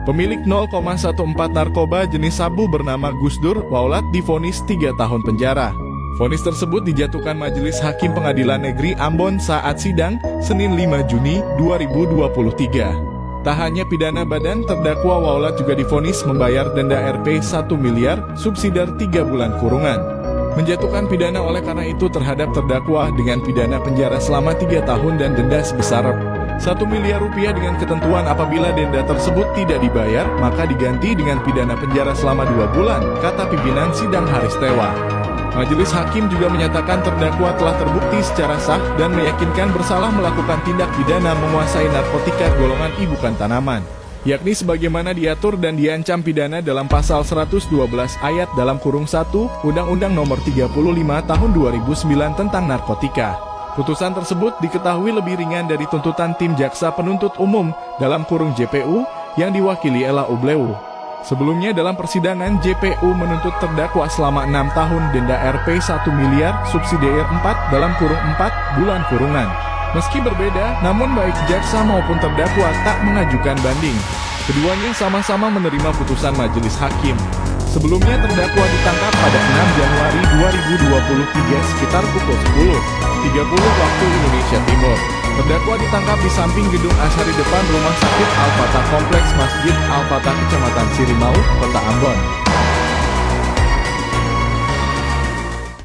Pemilik 0,14 narkoba jenis sabu bernama Gus Dur Waulat divonis 3 tahun penjara. Vonis tersebut dijatuhkan Majelis Hakim Pengadilan Negeri Ambon saat sidang Senin 5 Juni 2023. Tak hanya pidana badan, terdakwa Waulat juga divonis membayar denda Rp 1 miliar, subsidiar 3 bulan kurungan. Menjatuhkan pidana oleh karena itu terhadap terdakwa dengan pidana penjara selama 3 tahun dan denda sebesar Rp 1 miliar dengan ketentuan apabila denda tersebut tidak dibayar, maka diganti dengan pidana penjara selama 2 bulan, kata pimpinan sidang Haristewa. Majelis Hakim juga menyatakan terdakwa telah terbukti secara sah dan meyakinkan bersalah melakukan tindak pidana menguasai narkotika golongan I bukan tanaman, yakni sebagaimana diatur dan diancam pidana dalam pasal 112 ayat dalam kurung 1 Undang-Undang Nomor 35 Tahun 2009 tentang narkotika. Putusan tersebut diketahui lebih ringan dari tuntutan tim jaksa penuntut umum dalam kurung JPU yang diwakili Ella Ubleu. Sebelumnya dalam persidangan, JPU menuntut terdakwa selama 6 tahun denda Rp 1 miliar subsidiar 4 dalam kurung 4 bulan kurungan. Meski berbeda, namun baik jaksa maupun terdakwa tak mengajukan banding. Keduanya sama-sama menerima putusan majelis hakim. Sebelumnya terdakwa ditangkap pada 6 Januari 2023 sekitar pukul 10.30 waktu Indonesia Timur. Terdakwa ditangkap di samping gedung Ashari depan Rumah Sakit Al-Fatah Kompleks Masjid Al-Fatah Kecamatan Sirimau, Kota Ambon.